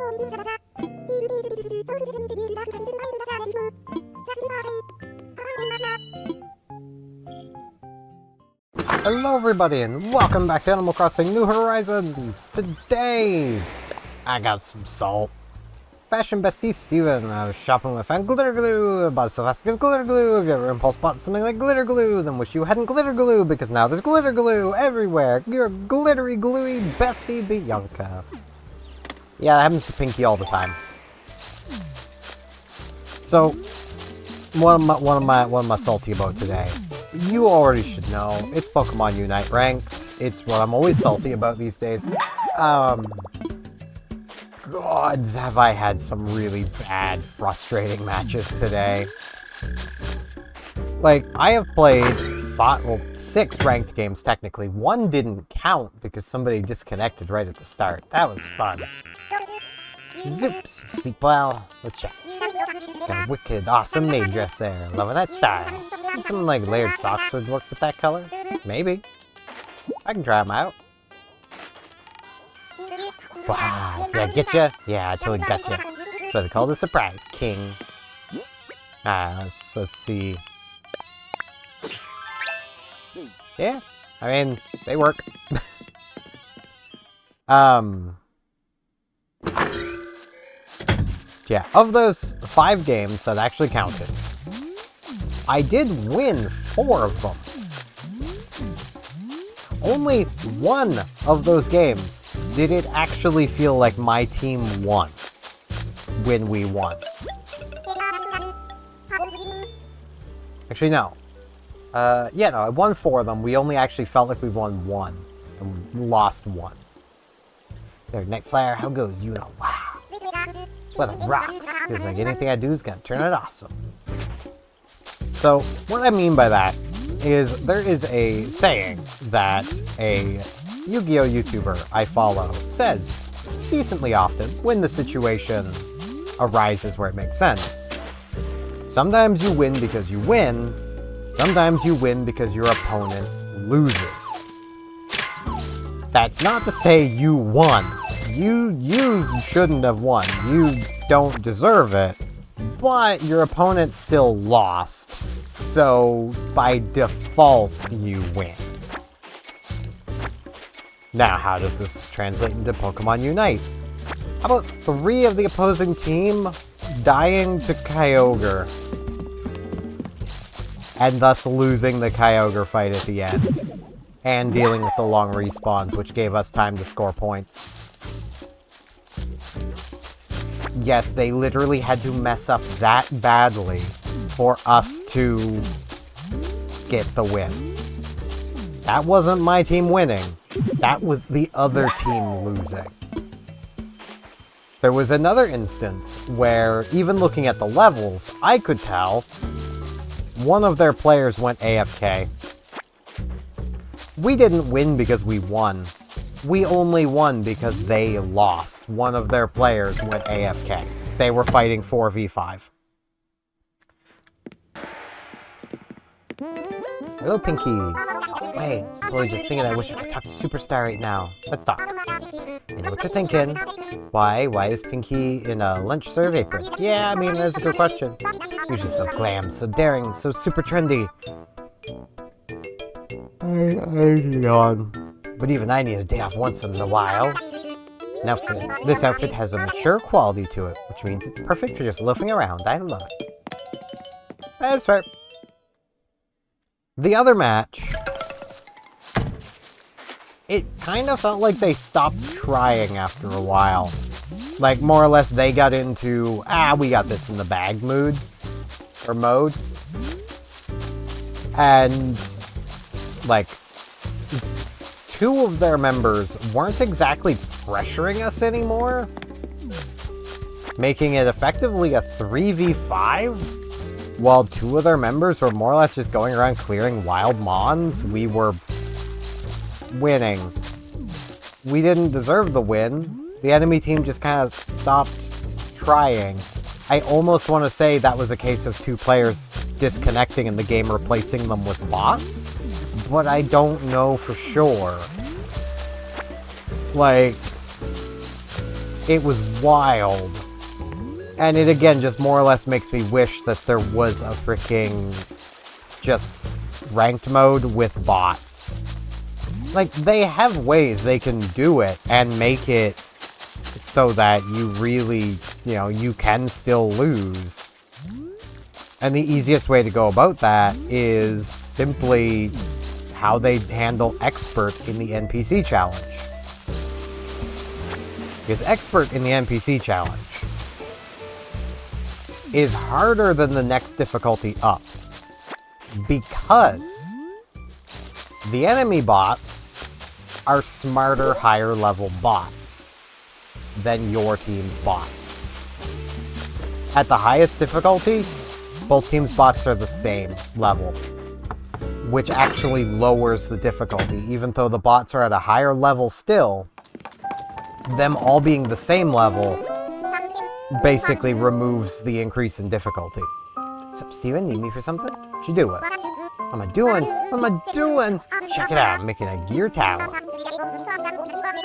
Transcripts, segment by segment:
Hello everybody and welcome back to Animal Crossing New Horizons! Today, I got some salt. Fashion bestie Steven, I was shopping with my friend Glitter Glue. I bought it so fast because glitter glue. If you ever impulse bought something like glitter glue, then wish you hadn't glitter glue because now there's glitter glue everywhere. You're glittery gluey bestie Bianca. Yeah, that happens to Pinky all the time. So, what am I salty about today? You already should know, it's Pokemon Unite ranked. It's what I'm always salty about these days. Gods, have I had some really bad, frustrating matches today. Like, I have played 6 ranked games technically. One didn't count because somebody disconnected right at the start. That was fun. Zoops, sleep well. Let's check. Got a wicked, awesome maid dress there. Loving that style. Some like layered socks would work with that color. Maybe. I can try them out. Wow, did I get you? Yeah, I totally got you. That's what they call the surprise king. Let's see. Yeah, I mean, they work. Yeah, of those 5 games that actually counted, I did win 4 of them. Only one of those games did it actually feel like my team won when we won. Actually, no. Yeah, no, I won 4 of them. We only actually felt like we won 1 and we lost 1. There, Night Flyer, how goes? You know, wow. What it rocks, because like anything I do is gonna turn it awesome. So, what I mean by that is there is a saying that a Yu-Gi-Oh! YouTuber I follow says decently often when the situation arises where it makes sense. Sometimes you win because you win, sometimes you win because your opponent loses. That's not to say you won. You shouldn't have won. You don't deserve it. But your opponent still lost. So, by default, you win. Now, how does this translate into Pokemon Unite? How about 3 of the opposing team dying to Kyogre? And thus losing the Kyogre fight at the end. And dealing with the long respawns, which gave us time to score points. Yes, they literally had to mess up that badly for us to get the win. That wasn't my team winning. That was the other team losing. There was another instance where, even looking at the levels, I could tell one of their players went AFK. We didn't win because we won. We only won because they lost. One of their players went AFK. They were fighting 4v5. Hello, Pinky. Wait, totally just thinking I wish I could talk to Superstar right now. Let's talk. I know what you're thinking. Why is Pinky in a lunch serve apron? Yeah, I mean, that's a good question. Usually so glam, so daring, so super trendy. I yawn. But even I need a day off once in a while. Now, this outfit has a mature quality to it, which means it's perfect for just loafing around. I love it. That's fair. The other match, it kind of felt like they stopped trying after a while. Like, more or less, they got into, we got this in the bag mood, or mode. And, like, 2 of their members weren't exactly pressuring us anymore, making it effectively a 3v5, while 2 of their members were more or less just going around clearing wild mons. We were winning. We didn't deserve the win. The enemy team just kind of stopped trying. I almost want to say that was a case of 2 players disconnecting and the game replacing them with bots, but I don't know for sure. Like, It was wild. And it again just more or less makes me wish that there was a freaking just ranked mode with bots. Like, they have ways they can do it and make it so that you really, you can still lose. And the easiest way to go about that is simply how they handle expert in the NPC challenge. Because expert in the NPC challenge is harder than the next difficulty up. Because the enemy bots are smarter, higher level bots than your team's bots. At the highest difficulty, both teams' bots are the same level, which actually lowers the difficulty. Even though the bots are at a higher level still, them all being the same level basically removes the increase in difficulty. What's up, Steven? Need me for something? What you doing? What am I doing? What am I doing? Check it out, I'm making a gear tower.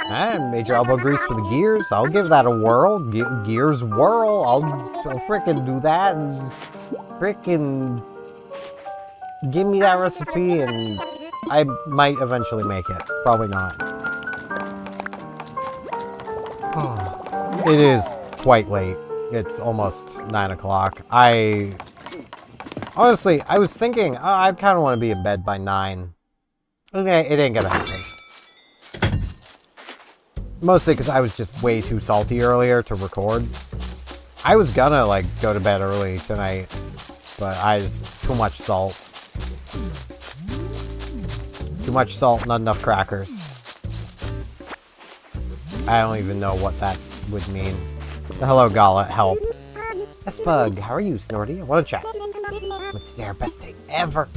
Alright, major elbow grease for the gears. I'll give that a whirl. Gears whirl. I'll frickin' do that. Frickin' give me that recipe and I might eventually make it. Probably not. It is quite late. It's almost 9 o'clock. Honestly, I was thinking, I kind of want to be in bed by 9. Okay, it ain't gonna happen. Mostly because I was just way too salty earlier to record. I was gonna, like, go to bed early tonight, but too much salt. Too much salt, not enough crackers. I don't even know what that would mean. Hello, Gala, help. S-Bug, how are you, Snorty? I want to chat. It's our best day ever.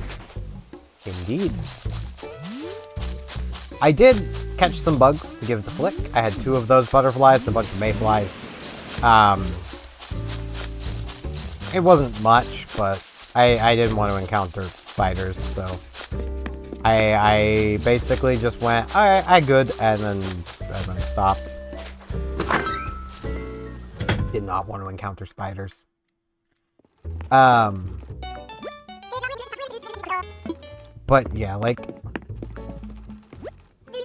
Indeed. I did catch some bugs to give it the flick. I had 2 of those butterflies and a bunch of mayflies. It wasn't much, but I didn't want to encounter spiders, so I basically just went, alright, I good, and then stopped. Did not want to encounter spiders. But yeah, like,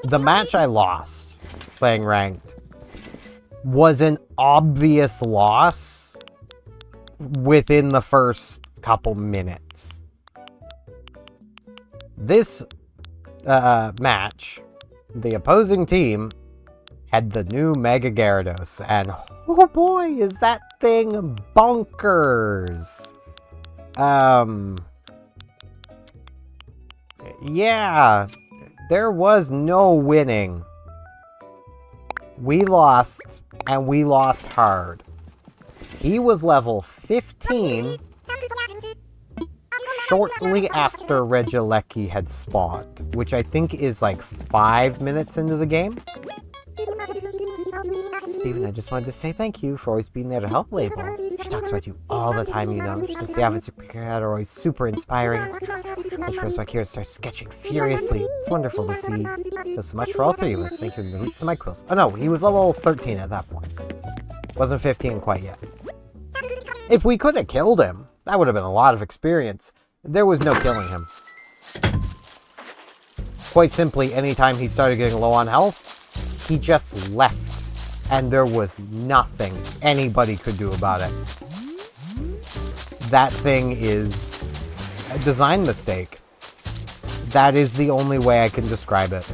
the match I lost playing ranked was an obvious loss within the first couple minutes. This match, the opposing team had the new Mega Gyarados, and oh boy, is that thing bonkers! Yeah, there was no winning. We lost, and we lost hard. He was level 15 shortly after Regieleki had spawned, which I think is like 5 minutes into the game. Steven, I just wanted to say thank you for always being there to help Label. She talks about you all the time, you know. She says the outfits you pick out are always super inspiring. She goes back here and starts sketching furiously. It's wonderful to see. Does so much for all 3 of us. Thank you for the roots of my quills. Oh no, he was level 13 at that point. Wasn't 15 quite yet. If we could have killed him, that would have been a lot of experience. There was no killing him. Quite simply, anytime he started getting low on health, he just left. And there was nothing anybody could do about it. That thing is a design mistake. That is the only way I can describe it.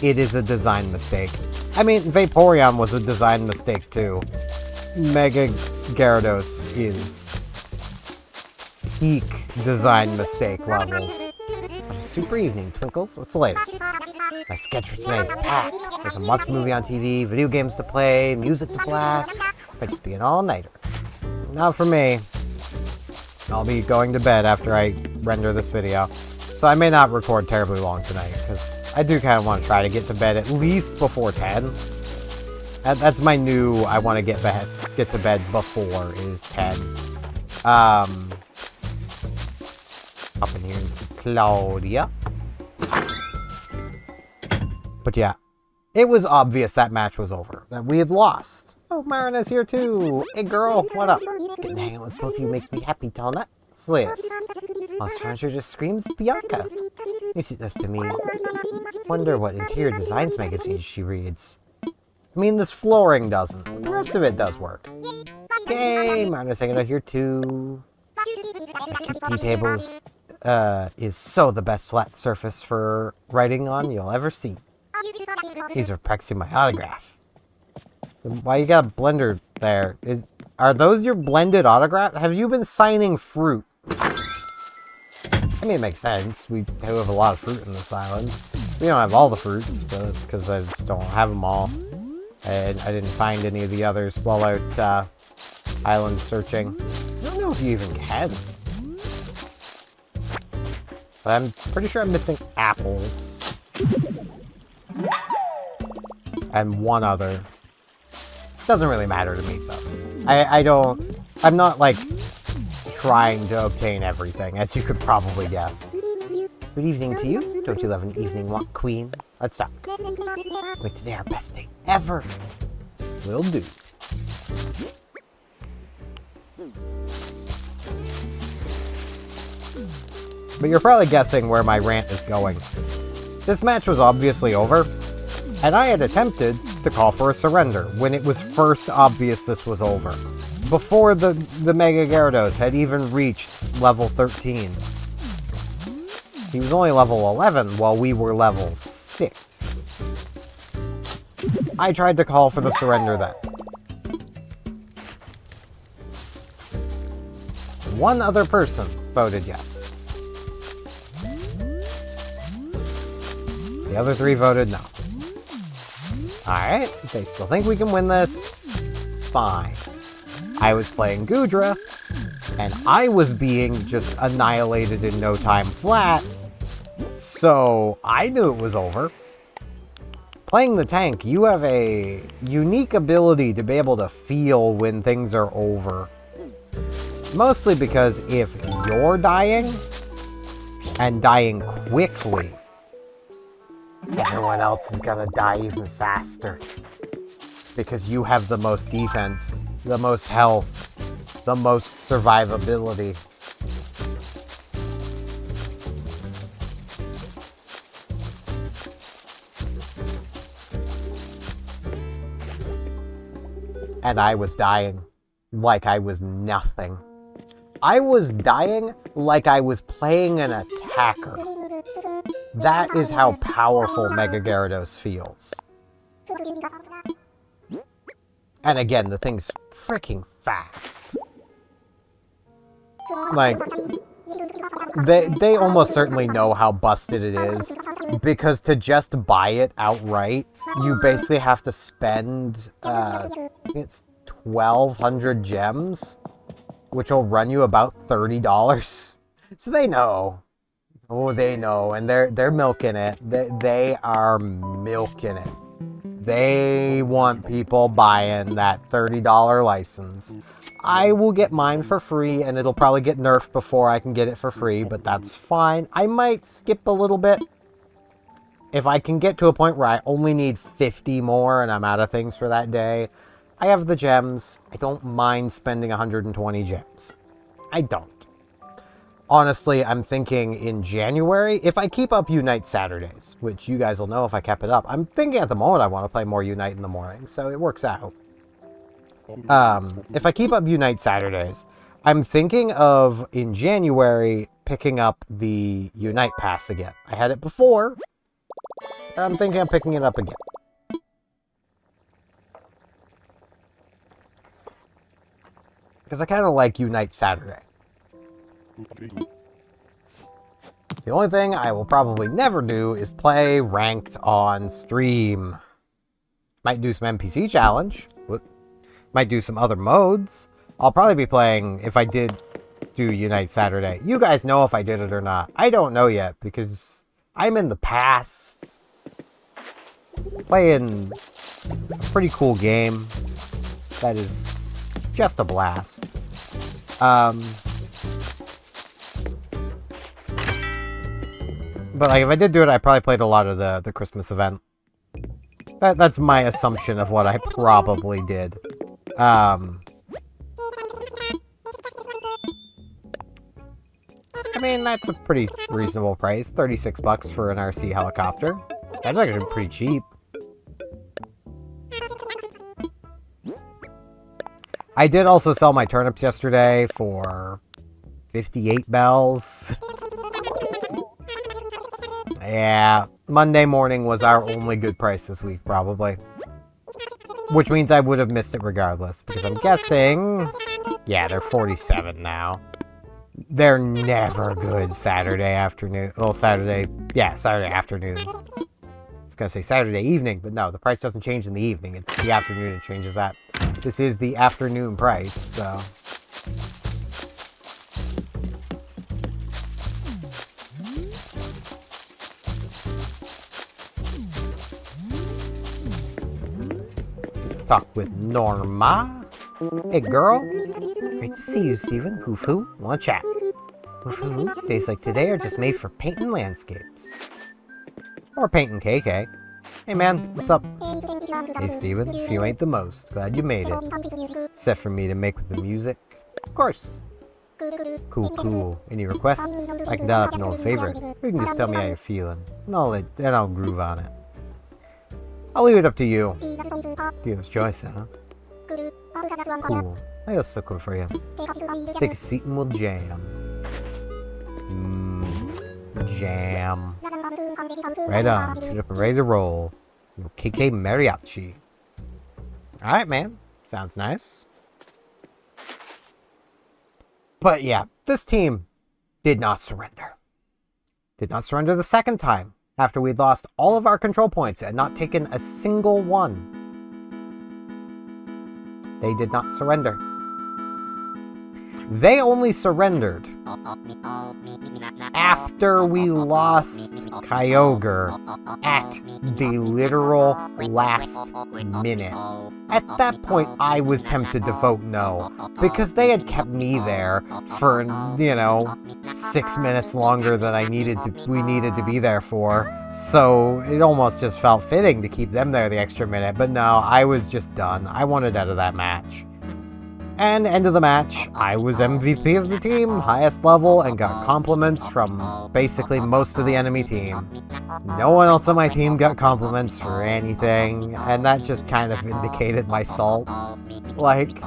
It is a design mistake. I mean, Vaporeon was a design mistake too. Mega Gyarados is peak design mistake levels. On a super evening, Twinkles, what's the latest? My sketch for today is packed. There's a must movie on TV, video games to play, music to blast. Might just be an all-nighter. Not for me. I'll be going to bed after I render this video. So I may not record terribly long tonight, because I do kind of want to try to get to bed at least before 10. That's my new, I want to get to bed before, is 10. Up in here and see Claudia. But yeah, it was obvious that match was over, that we had lost. Oh, Marina's here too! Hey girl, what up? Getting to hang out with both of you makes me happy, Talnut. Sliss. Lost Furniture just screams Bianca. At least it does to me. Wonder what interior designs magazines she reads. I mean, this flooring doesn't. The rest of it does work. Yay! Marina's hanging out here too. Tea tables is so the best flat surface for writing on you'll ever see. These are practicing my autograph. Why you got a blender there? Are those your blended autograph? Have you been signing fruit? I mean, it makes sense. We do have a lot of fruit in this island. We don't have all the fruits, but it's because I just don't have them all. And I didn't find any of the others while out island searching. I don't know if you even can. But I'm pretty sure I'm missing apples. And one other. Doesn't really matter to me, though. I'm not, like, trying to obtain everything, as you could probably guess. Good evening to you. Don't you love an evening walk, queen? Let's talk. Let's make today our best day ever. Will do. But you're probably guessing where my rant is going. This match was obviously over, and I had attempted to call for a surrender when it was first obvious this was over. Before the Mega Gyarados had even reached level 13. He was only level 11 while we were level 6. I tried to call for the surrender then. One other person voted yes. The other 3 voted no. Alright, they still think we can win this. Fine. I was playing Goodra, and I was being just annihilated in no time flat, so I knew it was over. Playing the tank, you have a unique ability to be able to feel when things are over. Mostly because if you're dying, and dying quickly, everyone else is gonna die even faster. Because you have the most defense, the most health, the most survivability. And I was dying like I was nothing. I was dying like I was playing an attacker. That is how powerful Mega Gyarados feels. And again, the thing's freaking fast. Like, they almost certainly know how busted it is, because to just buy it outright, you basically have to spend, it's 1,200 gems, which will run you about $30. So they know. Oh, they know, and they're milking it. They are milking it. They want people buying that $30 license. I will get mine for free, and it'll probably get nerfed before I can get it for free, but that's fine. I might skip a little bit. If I can get to a point where I only need 50 more and I'm out of things for that day, I have the gems. I don't mind spending 120 gems. I don't. Honestly, I'm thinking in January, if I keep up Unite Saturdays, which you guys will know if I kept it up. I'm thinking at the moment I want to play more Unite in the morning, so it works out. If I keep up Unite Saturdays, I'm thinking of, in January, picking up the Unite Pass again. I had it before, and I'm thinking of picking it up again. Because I kind of like Unite Saturday. The only thing I will probably never do is play ranked on stream. Might do some NPC challenge. Might do some other modes. I'll probably be playing, if I did do Unite Saturday. You guys know if I did it or not. I don't know yet, because I'm in the past. Playing a pretty cool game. That is just a blast. But like, if I did do it, I probably played a lot of the Christmas event. That's my assumption of what I probably did. I mean, that's a pretty reasonable price. 36 bucks for an RC helicopter. That's actually pretty cheap. I did also sell my turnips yesterday for 58 bells. Yeah, Monday morning was our only good price this week, probably. Which means I would have missed it regardless, because I'm guessing... Yeah, they're 47 now. They're never good Saturday afternoon. Well, Saturday afternoon. I was going to say Saturday evening, but no, the price doesn't change in the evening. It's the afternoon it changes at. This is the afternoon price, so... Let's talk with Norma. Hey, girl. Great to see you, Steven. Hoo-hoo. Wanna chat? Hoo-hoo. Days like today are just made for painting landscapes. Or painting KK. Hey, man. What's up? Hey, Steven. If you ain't the most, glad you made it. Set for me to make with the music? Of course. Cool, cool. Any requests? I can dial up an old favorite. Or you can just tell me how you're feeling. And I'll groove on it. I'll leave it up to you. Dealer's choice, huh? Cool. I got stuck one for you. Take a seat and we'll jam. Jam. Right on. Shoot up and ready to roll. KK Mariachi. Alright, man. Sounds nice. But yeah, this team did not surrender. Did not surrender the second time, after we'd lost all of our control points and not taken a single one. They did not surrender. They only surrendered after we lost Kyogre at the literal last minute. At that point, I was tempted to vote no, because they had kept me there for, 6 minutes longer than we needed to be there for. So it almost just felt fitting to keep them there the extra minute. But no, I was just done. I wanted out of that match. And end of the match, I was MVP of the team, highest level, and got compliments from basically most of the enemy team. No one else on my team got compliments for anything, and that just kind of indicated my salt. Like...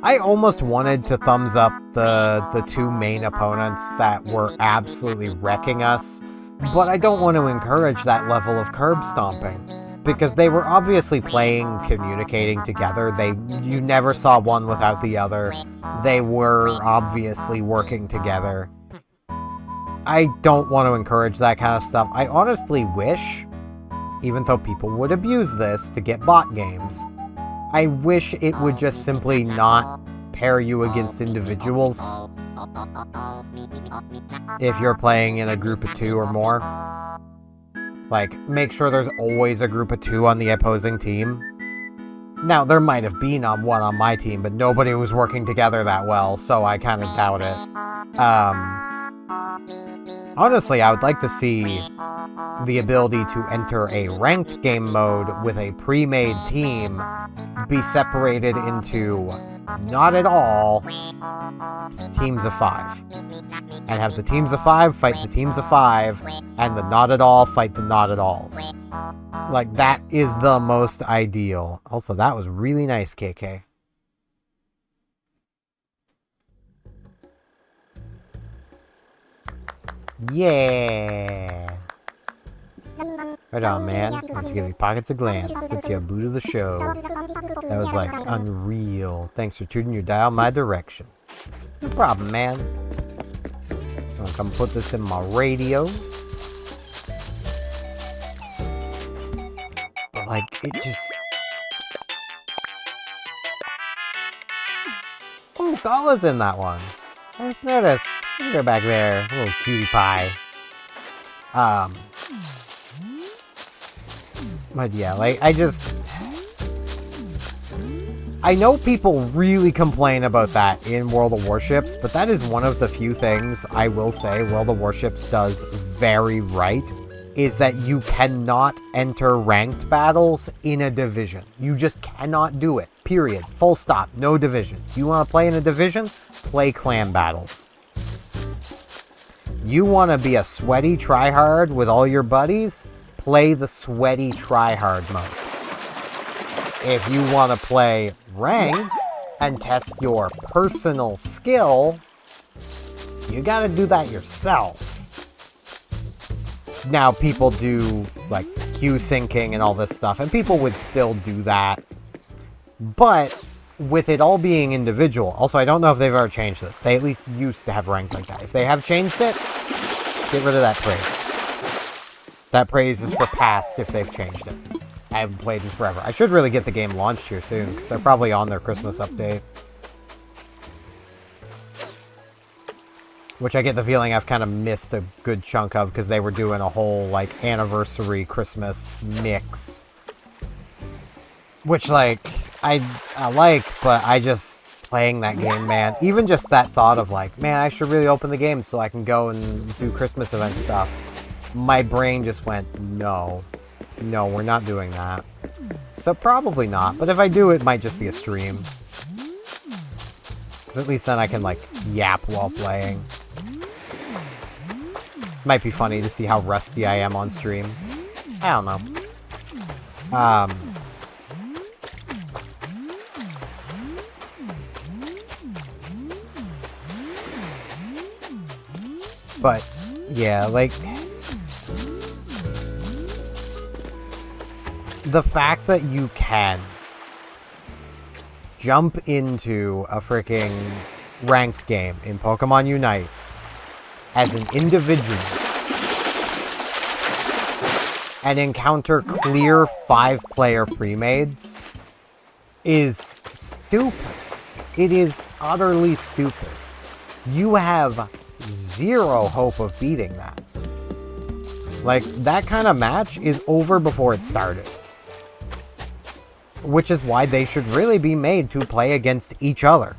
I almost wanted to thumbs up the two main opponents that were absolutely wrecking us, but I don't want to encourage that level of curb stomping, because they were obviously playing, communicating together. You never saw one without the other. They were obviously working together. I don't want to encourage that kind of stuff. I honestly wish, even though people would abuse this to get bot games, I wish it would just simply not pair you against individuals if you're playing in a group of 2 or more. Like, make sure there's always a group of 2 on the opposing team. Now, there might have been one on my team, but nobody was working together that well, so I kind of doubt it. Honestly, I would like to see the ability to enter a ranked game mode with a pre-made team be separated into not at all teams of 5. And have the teams of 5 fight the teams of 5, and the not at all fight the not at alls. Like, that is the most ideal. Also, that was really nice, KK. Yeah. Right on, man. Want to give you pockets of glance. Lift you a boot of the show. That was like unreal. Thanks for tuning your dial my direction. No problem, man. I'm gonna come put this in my radio. But like, it just... Oh, Gala's in that one. I just noticed. Look at her back there. Little cutie pie. But yeah, like, I know people really complain about that in World of Warships, but that is one of the few things I will say World of Warships does very right, is that you cannot enter ranked battles in a division. You just cannot do it. Period. Full stop. No divisions. You want to play in a division? Play clan battles. You want to be a sweaty tryhard with all your buddies? Play the sweaty tryhard mode. If you want to play ranked and test your personal skill, you got to do that yourself. Now, people do, like, queue syncing and all this stuff, and people would still do that. But, with it all being individual, also, I don't know if they've ever changed this. They at least used to have ranked like that. If they have changed it, get rid of that praise. That praise is for past if they've changed it. I haven't played in forever. I should really get the game launched here soon, because they're probably on their Christmas update. Which I get the feeling I've kind of missed a good chunk of, because they were doing a whole, like, anniversary Christmas mix. Which, like, I like, but I just, playing that game, man. Even just that thought of, like, man, I should really open the game so I can go and do Christmas event stuff. My brain just went, no. No, we're not doing that. So probably not, but if I do, it might just be a stream. Because at least then I can, like, yap while playing. Might be funny to see how rusty I am on stream. I don't know. But, yeah, like... the fact that you can jump into a freaking ranked game in Pokemon Unite as an individual and encounter clear 5-player pre-mades is stupid. It is utterly stupid. You have zero hope of beating that. Like, that kind of match is over before it started. Which is why they should really be made to play against each other.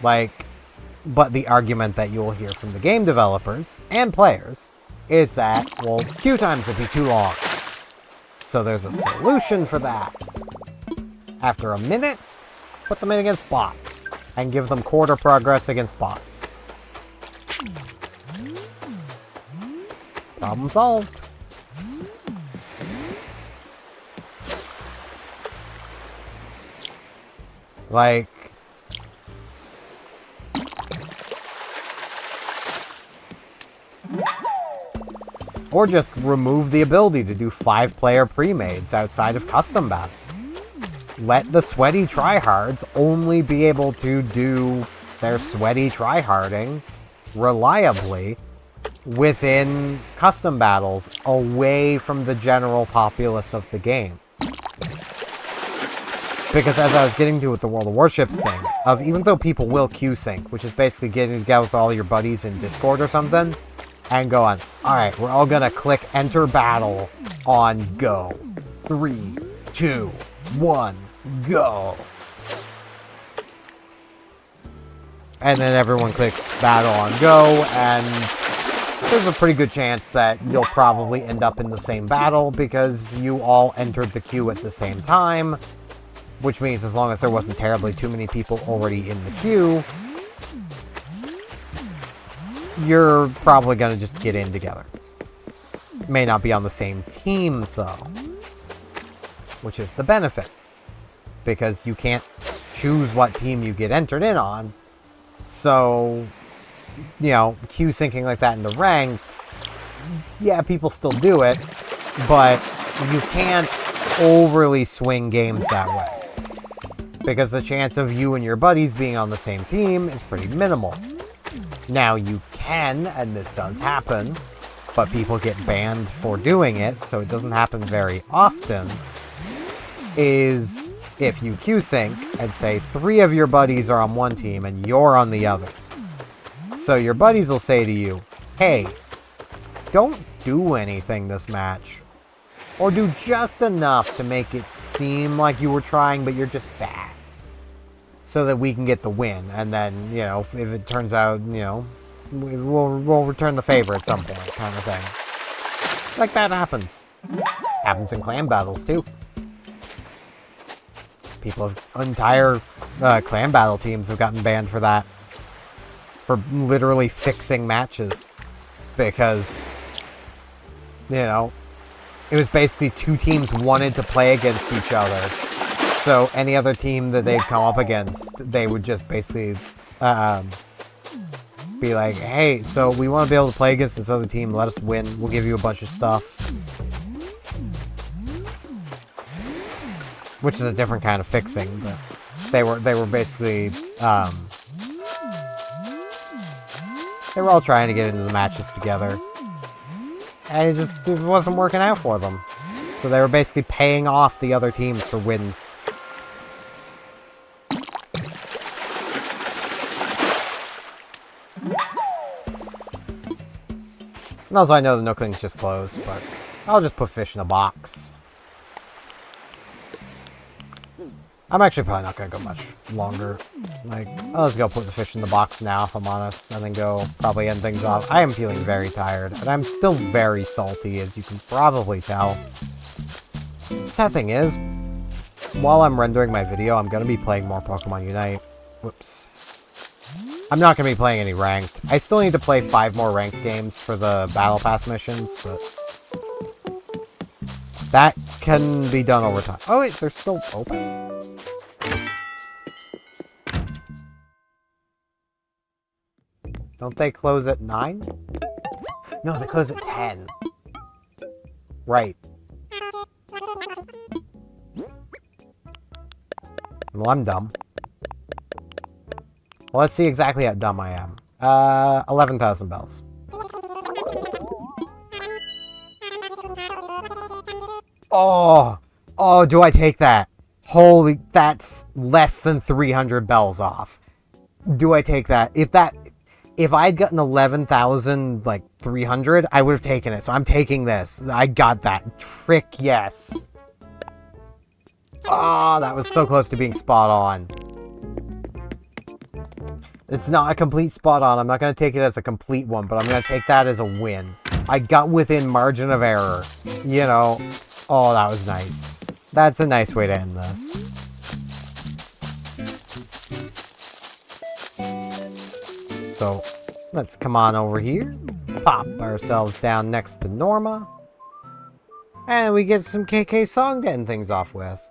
Like, but the argument that you'll hear from the game developers and players is that, well, queue times would be too long. So there's a solution for that. After a minute, put them in against bots and give them quarter progress against bots. Problem solved. Like... or just remove the ability to do 5-player pre-mades outside of custom battle. Let the sweaty tryhards only be able to do their sweaty tryharding reliably within custom battles away from the general populace of the game. Because as I was getting to with the World of Warships thing, of even though people will queue sync, which is basically getting together with all your buddies in Discord or something, and going, alright, we're all gonna click enter battle on go. 3, 2, 1, go. And then everyone clicks battle on go, and there's a pretty good chance that you'll probably end up in the same battle because you all entered the queue at the same time. Which means as long as there wasn't terribly too many people already in the queue, you're probably going to just get in together. May not be on the same team, though. Which is the benefit. Because you can't choose what team you get entered in on. So, you know, queue syncing like that into ranked, yeah, people still do it, but you can't overly swing games that way. Because the chance of you and your buddies being on the same team is pretty minimal. Now you can, and this does happen, but people get banned for doing it, so it doesn't happen very often, is if you queue sync and say 3 of your buddies are on one team and you're on the other. So your buddies will say to you, hey, don't do anything this match. Or do just enough to make it seem like you were trying, but you're just bad. so that we can get the win. And then, you know, if it turns out, you know, we'll return the favor at some point, kind of thing. Like that happens. Happens in clan battles, too. People have entire clan battle teams have gotten banned for that. For literally fixing matches. Because, you know, it was basically two teams wanted to play against each other. So any other team that they'd come up against, they would just basically be like, hey, so we want to be able to play against this other team. Let us win. We'll give you a bunch of stuff. Which is a different kind of fixing, but they were basically they were all trying to get into the matches together, and it wasn't working out for them. So they were basically paying off the other teams for wins. And also, I know the Nookling's just closed, but I'll just put fish in a box. I'm actually probably not going to go much longer. Like, let's go put the fish in the box now, if I'm honest, and then go probably end things off. I am feeling very tired, and I'm still very salty, as you can probably tell. Sad thing is, while I'm rendering my video, I'm going to be playing more Pokemon Unite. Whoops. I'm not going to be playing any ranked. I still need to play 5 more ranked games for the Battle Pass missions, but that can be done over time. Oh wait, they're still open? Don't they close at 9? No, they close at 10. Right. Well, I'm dumb. Well, let's see exactly how dumb I am. 11,000 bells. Oh! Oh, do I take that? Holy, that's less than 300 bells off. Do I take that? If I'd gotten 11,000, like, 300, I would have taken it. So I'm taking this. I got that. Frick, yes. Oh, that was so close to being spot on. It's not a complete spot on. I'm not going to take it as a complete one, but I'm going to take that as a win. I got within margin of error. You know. Oh, that was nice. That's a nice way to end this. So, let's come on over here. Pop ourselves down next to Norma. And we get some KK song to end things off with.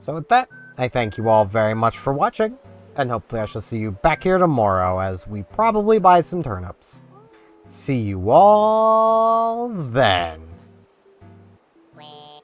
So with that, I thank you all very much for watching. And hopefully I shall see you back here tomorrow as we probably buy some turnips. See you all then. Wait.